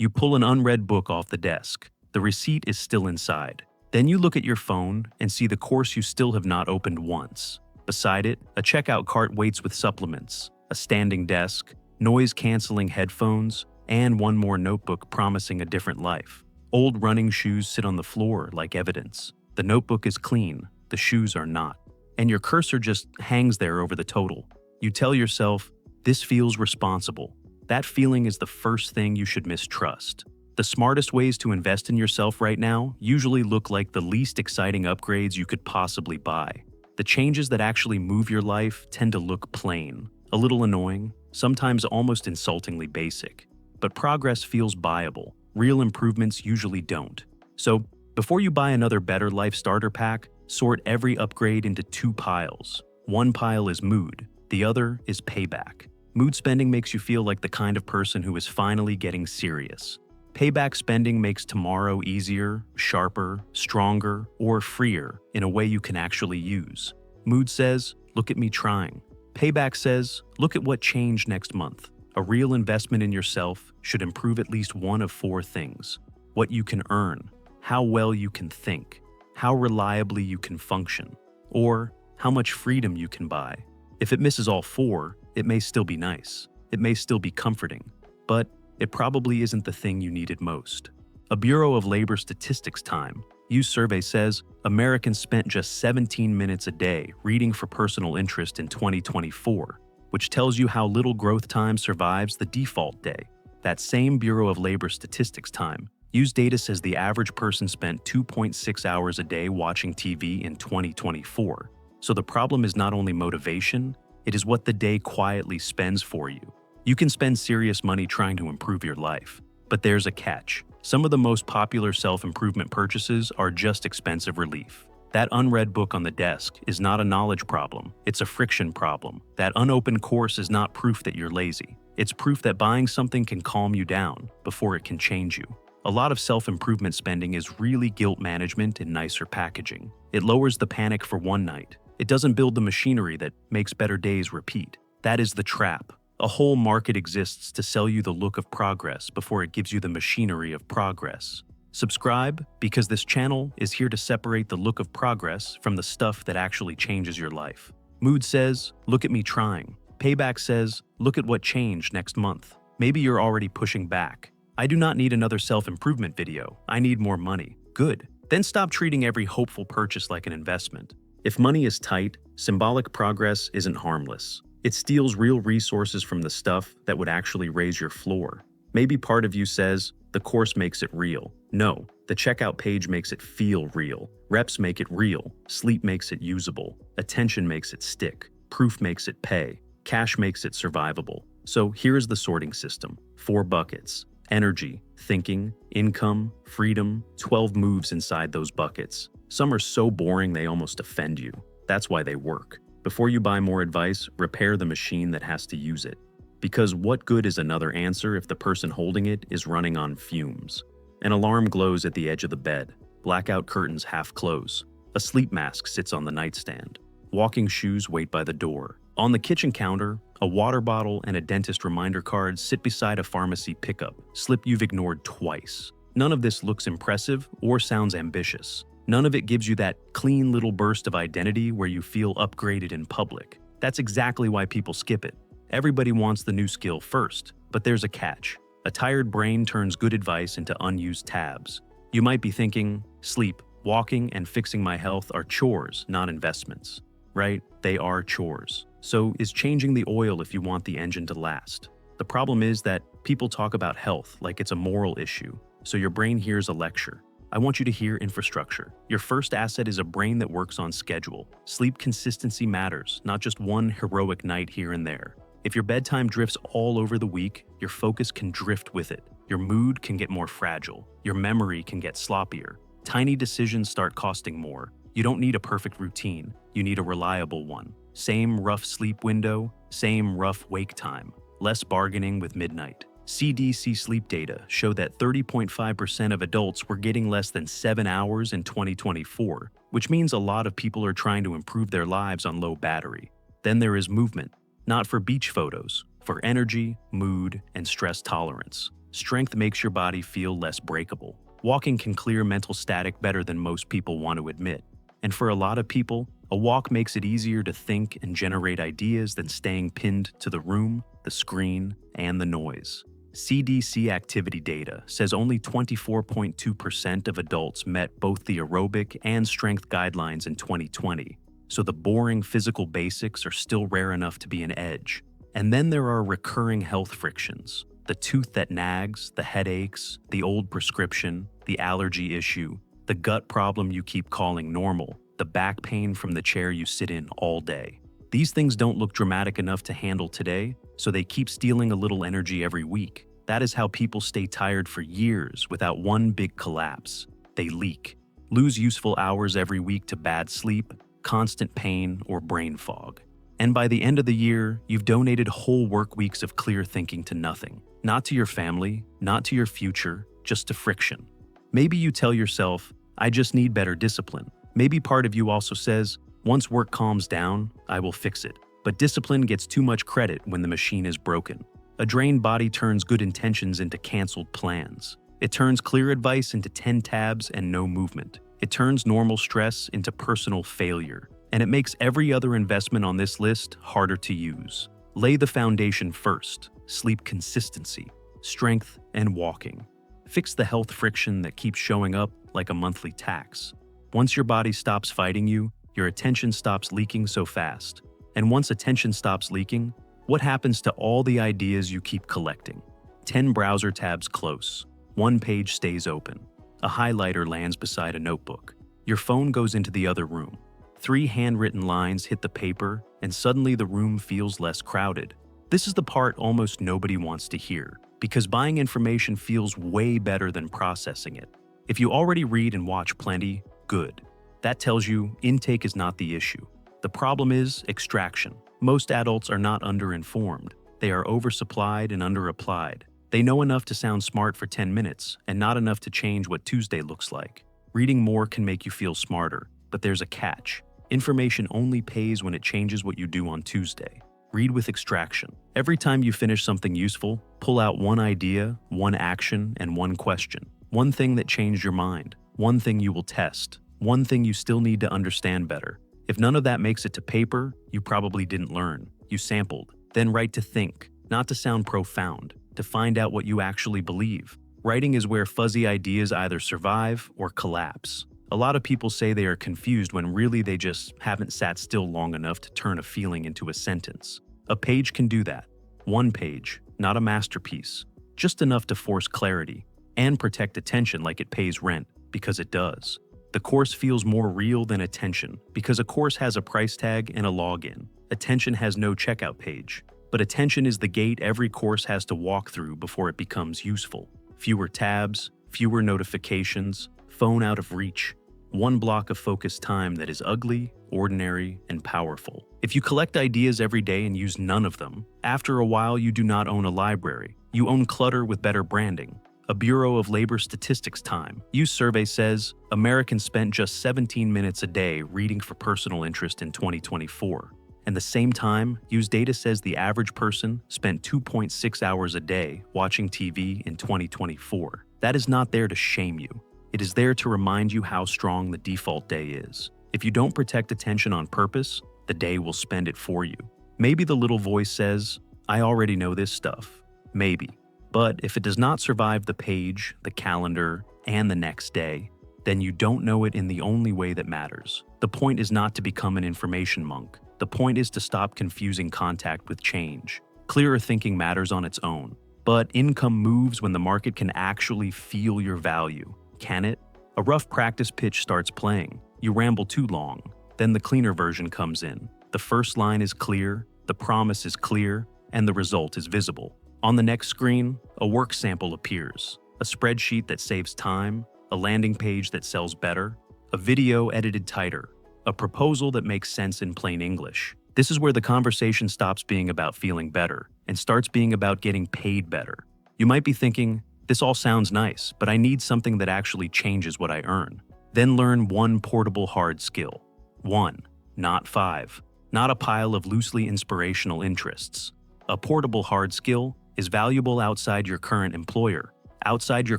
You pull an unread book off the desk. The receipt is still inside. Then you look at your phone and see the course you still have not opened once. Beside it, a checkout cart waits with supplements, a standing desk, noise-canceling headphones, and one more notebook promising a different life. Old running shoes sit on the floor like evidence. The notebook is clean, the shoes are not. And your cursor just hangs there over the total. You tell yourself, this feels responsible. That feeling is the first thing you should mistrust. The smartest ways to invest in yourself right now usually look like the least exciting upgrades you could possibly buy. The changes that actually move your life tend to look plain, a little annoying, sometimes almost insultingly basic. But progress feels buyable. Real improvements usually don't. So, before you buy another Better Life starter pack, sort every upgrade into two piles. One pile is mood, the other is payback. Mood spending makes you feel like the kind of person who is finally getting serious. Payback spending makes tomorrow easier, sharper, stronger, or freer in a way you can actually use. Mood says, look at me trying. Payback says, look at what changed next month. A real investment in yourself should improve at least one of four things: what you can earn, how well you can think, how reliably you can function, or how much freedom you can buy. If it misses all four, it may still be nice. It may still be comforting, but it probably isn't the thing you needed most. A Bureau of Labor Statistics Time-used survey says Americans spent just 17 minutes a day reading for personal interest in 2024, which tells you how little growth time survives the default day. That same Bureau of Labor Statistics Time-used data says the average person spent 2.6 hours a day watching TV in 2024. So the problem is not only motivation, it is what the day quietly spends for you. You can spend serious money trying to improve your life, but there's a catch. Some of the most popular self-improvement purchases are just expensive relief. That unread book on the desk is not a knowledge problem, it's a friction problem. That unopened course is not proof that you're lazy. It's proof that buying something can calm you down before it can change you. A lot of self-improvement spending is really guilt management in nicer packaging. It lowers the panic for one night. It doesn't build the machinery that makes better days repeat. That is the trap. A whole market exists to sell you the look of progress before it gives you the machinery of progress. Subscribe, because this channel is here to separate the look of progress from the stuff that actually changes your life. Mood says, look at me trying. Payback says, look at what changed next month. Maybe you're already pushing back. I do not need another self-improvement video. I need more money. Good. Then stop treating every hopeful purchase like an investment. If money is tight, symbolic progress isn't harmless. It steals real resources from the stuff that would actually raise your floor. Maybe part of you says, the course makes it real. No, the checkout page makes it feel real. Reps make it real. Sleep makes it usable. Attention makes it stick. Proof makes it pay. Cash makes it survivable. So here's the sorting system. 4 buckets. Energy, thinking, income, freedom, 12 moves inside those buckets. Some are so boring they almost offend you. That's why they work. Before you buy more advice, repair the machine that has to use it. Because what good is another answer if the person holding it is running on fumes? An alarm glows at the edge of the bed. Blackout curtains half close. A sleep mask sits on the nightstand. Walking shoes wait by the door. On the kitchen counter, a water bottle and a dentist reminder card sit beside a pharmacy pickup, slip you've ignored twice. None of this looks impressive or sounds ambitious. None of it gives you that clean little burst of identity where you feel upgraded in public. That's exactly why people skip it. Everybody wants the new skill first, but there's a catch. A tired brain turns good advice into unused tabs. You might be thinking, sleep, walking, and fixing my health are chores, not investments. Right? They are chores. So is changing the oil if you want the engine to last. The problem is that people talk about health like it's a moral issue, so your brain hears a lecture. I want you to hear infrastructure. Your first asset is a brain that works on schedule. Sleep consistency matters, not just one heroic night here and there. If your bedtime drifts all over the week, your focus can drift with it. Your mood can get more fragile. Your memory can get sloppier. Tiny decisions start costing more. You don't need a perfect routine. You need a reliable one. Same rough sleep window, same rough wake time. Less bargaining with midnight. CDC sleep data show that 30.5% of adults were getting less than 7 hours in 2024, which means a lot of people are trying to improve their lives on low battery. Then there is movement, not for beach photos, for energy, mood, and stress tolerance. Strength makes your body feel less breakable. Walking can clear mental static better than most people want to admit. And for a lot of people, a walk makes it easier to think and generate ideas than staying pinned to the room, the screen, and the noise. CDC activity data says only 24.2% of adults met both the aerobic and strength guidelines in 2020, so the boring physical basics are still rare enough to be an edge. And then there are recurring health frictions. The tooth that nags, the headaches, the old prescription, the allergy issue, the gut problem you keep calling normal, the back pain from the chair you sit in all day. These things don't look dramatic enough to handle today, so they keep stealing a little energy every week. That is how people stay tired for years without one big collapse. They leak, lose useful hours every week to bad sleep, constant pain, or brain fog. And by the end of the year, you've donated whole work weeks of clear thinking to nothing. Not to your family, not to your future, just to friction. Maybe you tell yourself, I just need better discipline. Maybe part of you also says, once work calms down, I will fix it. But discipline gets too much credit when the machine is broken. A drained body turns good intentions into canceled plans. It turns clear advice into 10 tabs and no movement. It turns normal stress into personal failure. And it makes every other investment on this list harder to use. Lay the foundation first: sleep consistency, strength, and walking. Fix the health friction that keeps showing up like a monthly tax. Once your body stops fighting you, your attention stops leaking so fast. And once attention stops leaking, what happens to all the ideas you keep collecting? 10 browser tabs close. One page stays open. A highlighter lands beside a notebook. Your phone goes into the other room. 3 handwritten lines hit the paper, and suddenly the room feels less crowded. This is the part almost nobody wants to hear, because buying information feels way better than processing it. If you already read and watch plenty, good. That tells you intake is not the issue. The problem is extraction. Most adults are not underinformed. They are oversupplied and underapplied. They know enough to sound smart for 10 minutes, and not enough to change what Tuesday looks like. Reading more can make you feel smarter, but there's a catch. Information only pays when it changes what you do on Tuesday. Read with extraction. Every time you finish something useful, pull out one idea, one action, and one question. One thing that changed your mind. One thing you will test. One thing you still need to understand better. If none of that makes it to paper, you probably didn't learn. You sampled. Then write to think, not to sound profound, to find out what you actually believe. Writing is where fuzzy ideas either survive or collapse. A lot of people say they are confused when really they just haven't sat still long enough to turn a feeling into a sentence. A page can do that. One page, not a masterpiece. Just enough to force clarity and protect attention like it pays rent, because it does. The course feels more real than attention, because a course has a price tag and a login. Attention has no checkout page. But attention is the gate every course has to walk through before it becomes useful. Fewer tabs, fewer notifications, phone out of reach. One block of focused time that is ugly, ordinary, and powerful. If you collect ideas every day and use none of them, after a while you do not own a library. You own clutter with better branding. A Bureau of Labor Statistics time. Use survey says Americans spent just 17 minutes a day reading for personal interest in 2024. And the same time, Use data says the average person spent 2.6 hours a day watching TV in 2024. That is not there to shame you. It is there to remind you how strong the default day is. If you don't protect attention on purpose, the day will spend it for you. Maybe the little voice says, I already know this stuff. Maybe. But if it does not survive the page, the calendar, and the next day, then you don't know it in the only way that matters. The point is not to become an information monk. The point is to stop confusing contact with change. Clearer thinking matters on its own. But income moves when the market can actually feel your value. Can it? A rough practice pitch starts playing. You ramble too long. Then the cleaner version comes in. The first line is clear, the promise is clear, and the result is visible. On the next screen, a work sample appears. A spreadsheet that saves time, a landing page that sells better, a video edited tighter, a proposal that makes sense in plain English. This is where the conversation stops being about feeling better and starts being about getting paid better. You might be thinking, this all sounds nice, but I need something that actually changes what I earn. Then learn one portable hard skill. 1, not 5. Not a pile of loosely inspirational interests. A portable hard skill is valuable outside your current employer, outside your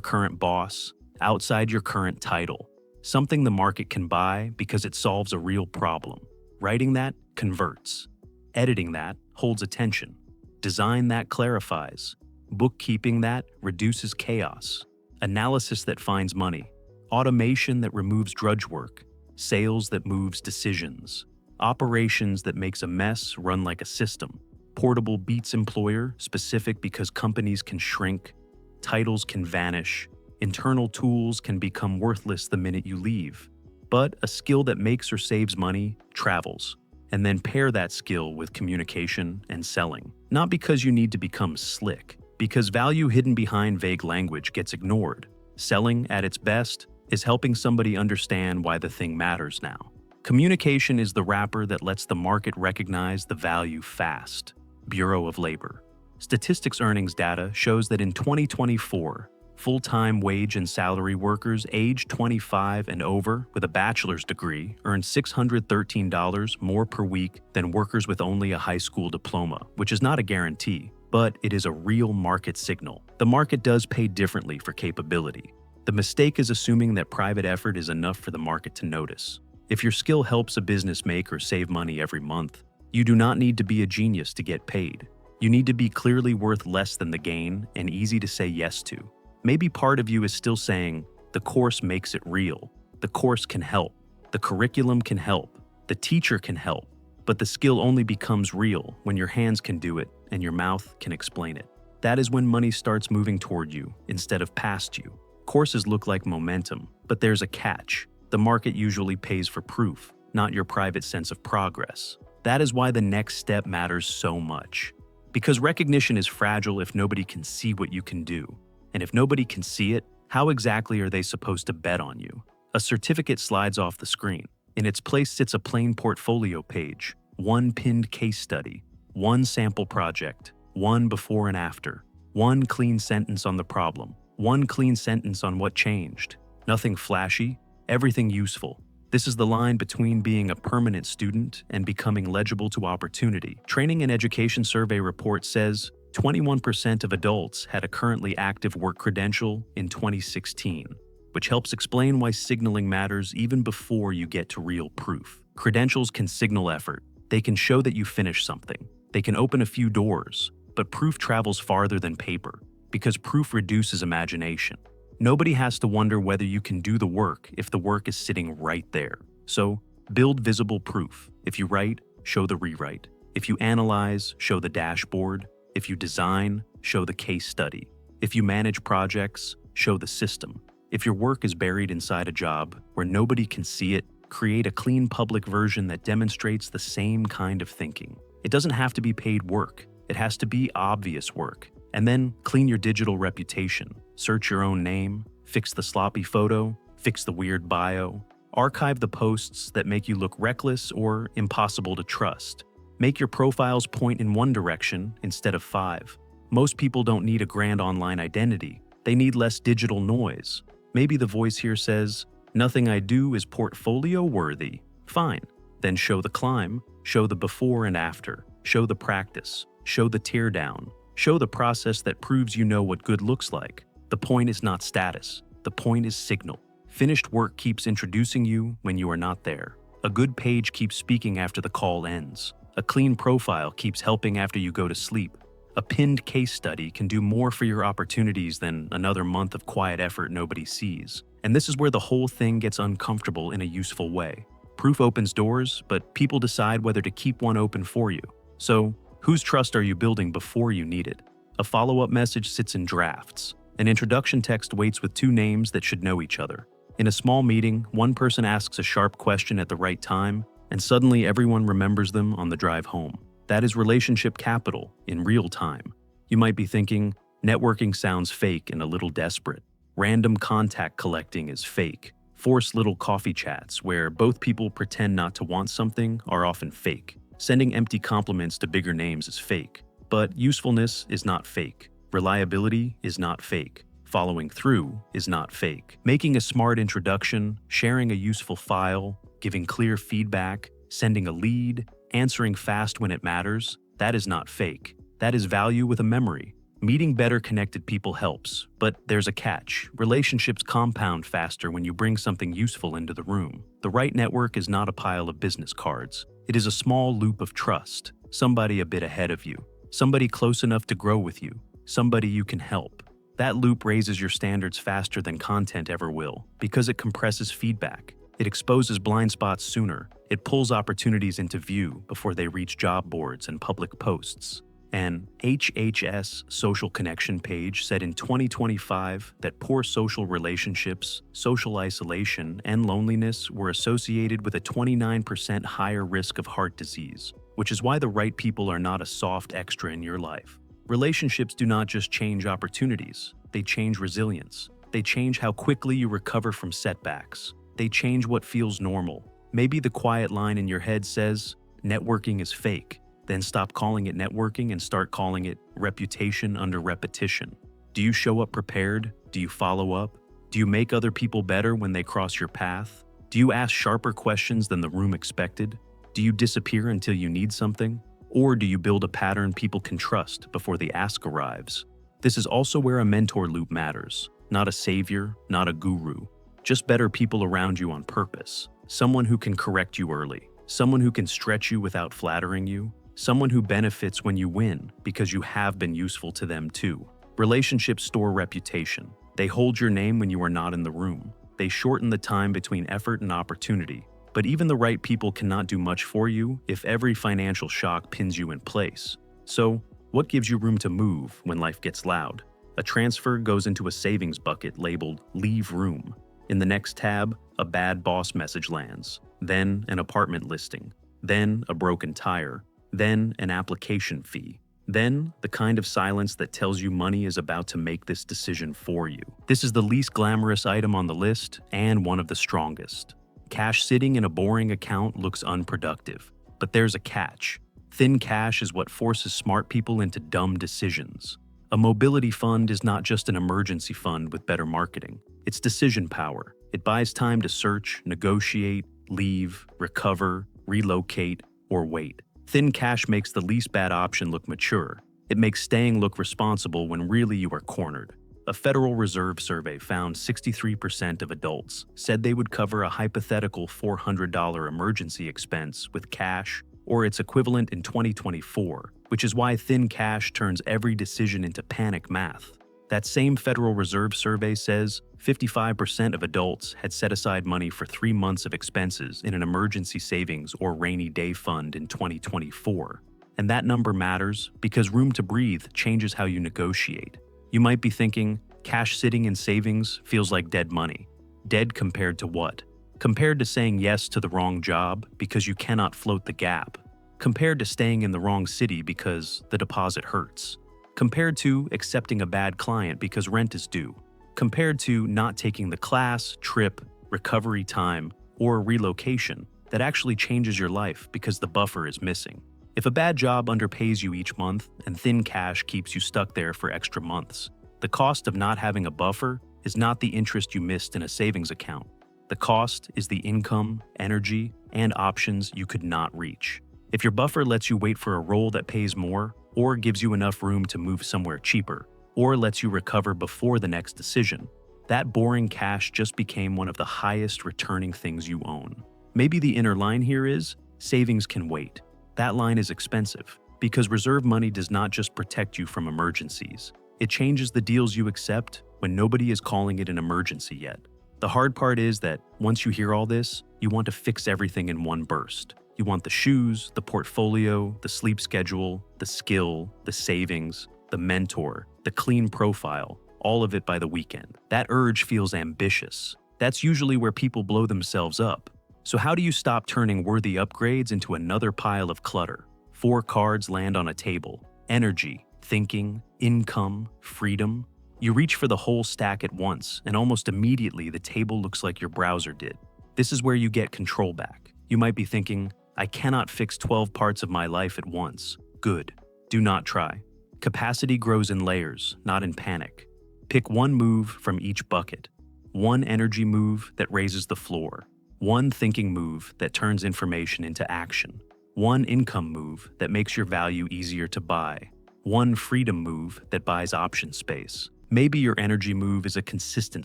current boss, outside your current title. Something the market can buy because it solves a real problem. Writing that converts. Editing that holds attention. Design that clarifies. Bookkeeping that reduces chaos. Analysis that finds money. Automation that removes drudge work. Sales that moves decisions. Operations that makes a mess run like a system. Portable beats employer, specific because companies can shrink. Titles can vanish. Internal tools can become worthless the minute you leave. But a skill that makes or saves money travels. And then pair that skill with communication and selling. Not because you need to become slick, because value hidden behind vague language gets ignored. Selling, at its best, is helping somebody understand why the thing matters now. Communication is the wrapper that lets the market recognize the value fast. Bureau of Labor. Statistics earnings data shows that in 2024, full-time wage and salary workers aged 25 and over with a bachelor's degree earned $613 more per week than workers with only a high school diploma, which is not a guarantee, but it is a real market signal. The market does pay differently for capability. The mistake is assuming that private effort is enough for the market to notice. If your skill helps a business make or save money every month, you do not need to be a genius to get paid. You need to be clearly worth less than the gain and easy to say yes to. Maybe part of you is still saying, the course makes it real. The course can help. The curriculum can help. The teacher can help. But the skill only becomes real when your hands can do it and your mouth can explain it. That is when money starts moving toward you instead of past you. Courses look like momentum, but there's a catch. The market usually pays for proof, not your private sense of progress. That is why the next step matters so much. Because recognition is fragile if nobody can see what you can do. And if nobody can see it, how exactly are they supposed to bet on you? A certificate slides off the screen. In its place sits a plain portfolio page, one pinned case study, one sample project, one before and after, one clean sentence on the problem, one clean sentence on what changed. Nothing flashy, everything useful. This is the line between being a permanent student and becoming legible to opportunity. Training and Education Survey report says 21% of adults had a currently active work credential in 2016, which helps explain why signaling matters even before you get to real proof. Credentials can signal effort. They can show that you finished something. They can open a few doors, but proof travels farther than paper because proof reduces imagination. Nobody has to wonder whether you can do the work if the work is sitting right there. So, build visible proof. If you write, show the rewrite. If you analyze, show the dashboard. If you design, show the case study. If you manage projects, show the system. If your work is buried inside a job where nobody can see it, create a clean public version that demonstrates the same kind of thinking. It doesn't have to be paid work. It has to be obvious work. And then clean your digital reputation. Search your own name, fix the sloppy photo, fix the weird bio, archive the posts that make you look reckless or impossible to trust. Make your profiles point in one direction instead of 5. Most people don't need a grand online identity. They need less digital noise. Maybe the voice here says, "Nothing I do is portfolio worthy." Fine. Then show the climb, show the before and after, show the practice, show the teardown, show the process that proves you know what good looks like. The point is not status. The point is signal. Finished work keeps introducing you when you are not there. A good page keeps speaking after the call ends. A clean profile keeps helping after you go to sleep. A pinned case study can do more for your opportunities than another month of quiet effort nobody sees. And this is where the whole thing gets uncomfortable in a useful way. Proof opens doors, but people decide whether to keep one open for you. So, whose trust are you building before you need it? A follow-up message sits in drafts. An introduction text waits with 2 names that should know each other. In a small meeting, one person asks a sharp question at the right time, and suddenly everyone remembers them on the drive home. That is relationship capital in real time. You might be thinking, networking sounds fake and a little desperate. Random contact collecting is fake. Forced little coffee chats where both people pretend not to want something are often fake. Sending empty compliments to bigger names is fake. But usefulness is not fake. Reliability is not fake. Following through is not fake. Making a smart introduction, sharing a useful file, giving clear feedback, sending a lead, answering fast when it matters, that is not fake. That is value with a memory. Meeting better connected people helps, but there's a catch. Relationships compound faster when you bring something useful into the room. The right network is not a pile of business cards. It is a small loop of trust, somebody a bit ahead of you, somebody close enough to grow with you, somebody you can help. That loop raises your standards faster than content ever will, because it compresses feedback. It exposes blind spots sooner. It pulls opportunities into view before they reach job boards and public posts. An HHS social connection page said in 2025 that poor social relationships, social isolation, and loneliness were associated with a 29% higher risk of heart disease, which is why the right people are not a soft extra in your life. Relationships do not just change opportunities, they change resilience. They change how quickly you recover from setbacks. They change what feels normal. Maybe the quiet line in your head says, networking is fake. Then stop calling it networking and start calling it reputation under repetition. Do you show up prepared? Do you follow up? Do you make other people better when they cross your path? Do you ask sharper questions than the room expected? Do you disappear until you need something? Or do you build a pattern people can trust before the ask arrives? This is also where a mentor loop matters. Not a savior, not a guru. Just better people around you on purpose. Someone who can correct you early. Someone who can stretch you without flattering you. Someone who benefits when you win because you have been useful to them too. Relationships store reputation. They hold your name when you are not in the room. They shorten the time between effort and opportunity. But even the right people cannot do much for you if every financial shock pins you in place. So, what gives you room to move when life gets loud? A transfer goes into a savings bucket labeled "Leave Room." In the next tab, a bad boss message lands. Then an apartment listing. Then a broken tire. Then an application fee. Then the kind of silence that tells you money is about to make this decision for you. This is the least glamorous item on the list and one of the strongest. Cash sitting in a boring account looks unproductive, but there's a catch. Thin cash is what forces smart people into dumb decisions. A mobility fund is not just an emergency fund with better marketing. It's decision power. It buys time to search, negotiate, leave, recover, relocate, or wait. Thin cash makes the least bad option look mature. It makes staying look responsible when really you are cornered. A Federal Reserve survey found 63% of adults said they would cover a hypothetical $400 emergency expense with cash or its equivalent in 2024, which is why thin cash turns every decision into panic math. That same Federal Reserve survey says 55% of adults had set aside money for 3 months of expenses in an emergency savings or rainy day fund in 2024. And that number matters because room to breathe changes how you negotiate. You might be thinking, cash sitting in savings feels like dead money. Dead compared to what? Compared to saying yes to the wrong job because you cannot float the gap. Compared to staying in the wrong city because the deposit hurts. Compared to accepting a bad client because rent is due. Compared to not taking the class, trip, recovery time, or relocation that actually changes your life because the buffer is missing. If a bad job underpays you each month and thin cash keeps you stuck there for extra months, the cost of not having a buffer is not the interest you missed in a savings account. The cost is the income, energy, and options you could not reach. If your buffer lets you wait for a role that pays more, or gives you enough room to move somewhere cheaper, or lets you recover before the next decision, that boring cash just became one of the highest returning things you own. Maybe the inner line here is, savings can wait. That line is expensive, because reserve money does not just protect you from emergencies. It changes the deals you accept when nobody is calling it an emergency yet. The hard part is that once you hear all this, you want to fix everything in one burst. You want the shoes, the portfolio, the sleep schedule, the skill, the savings, the mentor, the clean profile, all of it by the weekend. That urge feels ambitious. That's usually where people blow themselves up. So how do you stop turning worthy upgrades into another pile of clutter? 4 cards land on a table: energy, thinking, income, freedom. You reach for the whole stack at once, and almost immediately the table looks like your browser did. This is where you get control back. You might be thinking, I cannot fix 12 parts of my life at once. Good. Do not try. Capacity grows in layers, not in panic. Pick one move from each bucket. One energy move that raises the floor. One thinking move that turns information into action. One income move that makes your value easier to buy. One freedom move that buys option space. Maybe your energy move is a consistent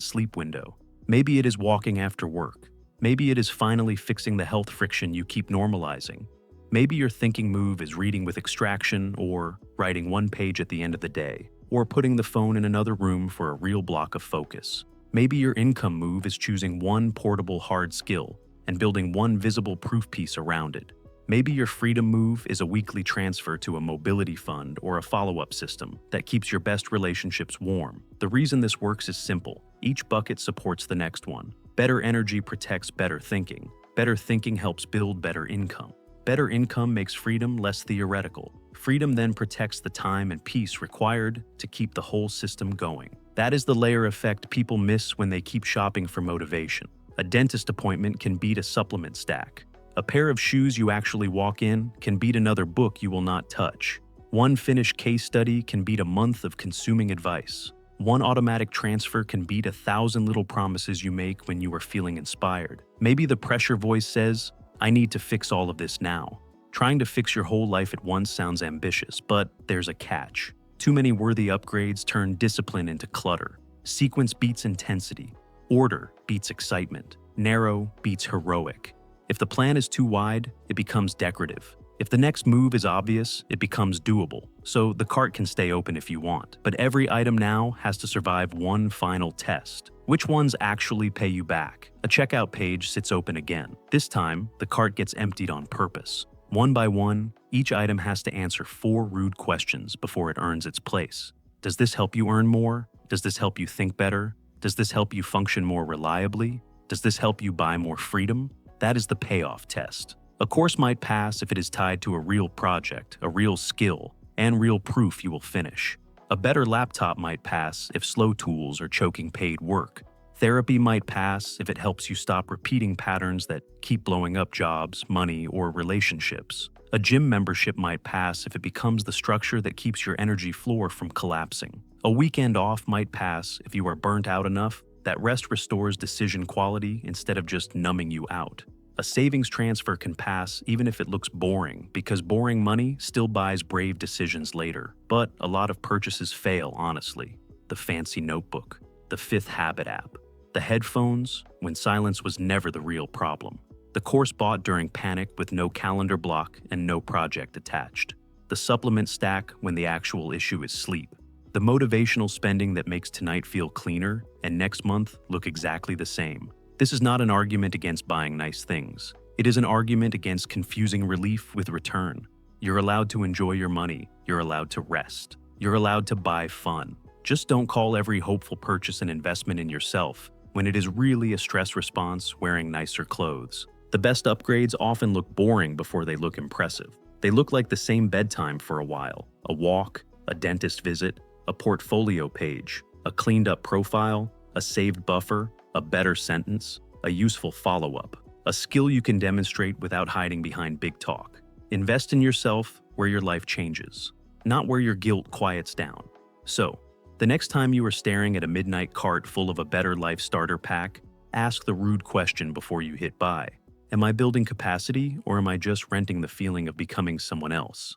sleep window. Maybe it is walking after work. Maybe it is finally fixing the health friction you keep normalizing. Maybe your thinking move is reading with extraction, or writing one page at the end of the day, or putting the phone in another room for a real block of focus. Maybe your income move is choosing one portable hard skill and building one visible proof piece around it. Maybe your freedom move is a weekly transfer to a mobility fund or a follow-up system that keeps your best relationships warm. The reason this works is simple. Each bucket supports the next one. Better energy protects better thinking. Better thinking helps build better income. Better income makes freedom less theoretical. Freedom then protects the time and peace required to keep the whole system going. That is the layer effect people miss when they keep shopping for motivation. A dentist appointment can beat a supplement stack. A pair of shoes you actually walk in can beat another book you will not touch. One finished case study can beat a month of consuming advice. One automatic transfer can beat 1,000 little promises you make when you are feeling inspired. Maybe the pressure voice says, "I need to fix all of this now." Trying to fix your whole life at once sounds ambitious, but there's a catch. Too many worthy upgrades turn discipline into clutter. Sequence beats intensity. Order beats excitement. Narrow beats heroic. If the plan is too wide, it becomes decorative. If the next move is obvious, it becomes doable. So the cart can stay open if you want. But every item now has to survive one final test. Which ones actually pay you back? A checkout page sits open again. This time, the cart gets emptied on purpose. One by one, each item has to answer 4 rude questions before it earns its place. Does this help you earn more? Does this help you think better? Does this help you function more reliably? Does this help you buy more freedom? That is the payoff test. A course might pass if it is tied to a real project, a real skill, and real proof you will finish. A better laptop might pass if slow tools are choking paid work. Therapy might pass if it helps you stop repeating patterns that keep blowing up jobs, money, or relationships. A gym membership might pass if it becomes the structure that keeps your energy floor from collapsing. A weekend off might pass if you are burnt out enough that rest restores decision quality instead of just numbing you out. A savings transfer can pass even if it looks boring, because boring money still buys brave decisions later. But a lot of purchases fail, honestly. The fancy notebook, the Fifth Habit app, the headphones when silence was never the real problem, the course bought during panic with no calendar block and no project attached, the supplement stack when the actual issue is sleep, the motivational spending that makes tonight feel cleaner and next month look exactly the same. This is not an argument against buying nice things. It is an argument against confusing relief with return. You're allowed to enjoy your money. You're allowed to rest. You're allowed to buy fun. Just don't call every hopeful purchase an investment in yourself when it is really a stress response wearing nicer clothes. The best upgrades often look boring before they look impressive. They look like the same bedtime for a while. A walk, a dentist visit, a portfolio page, a cleaned up profile, a saved buffer, a better sentence, a useful follow-up, a skill you can demonstrate without hiding behind big talk. Invest in yourself where your life changes, not where your guilt quiets down. So, the next time you are staring at a midnight cart full of a better life starter pack, ask the rude question before you hit buy. Am I building capacity, or am I just renting the feeling of becoming someone else?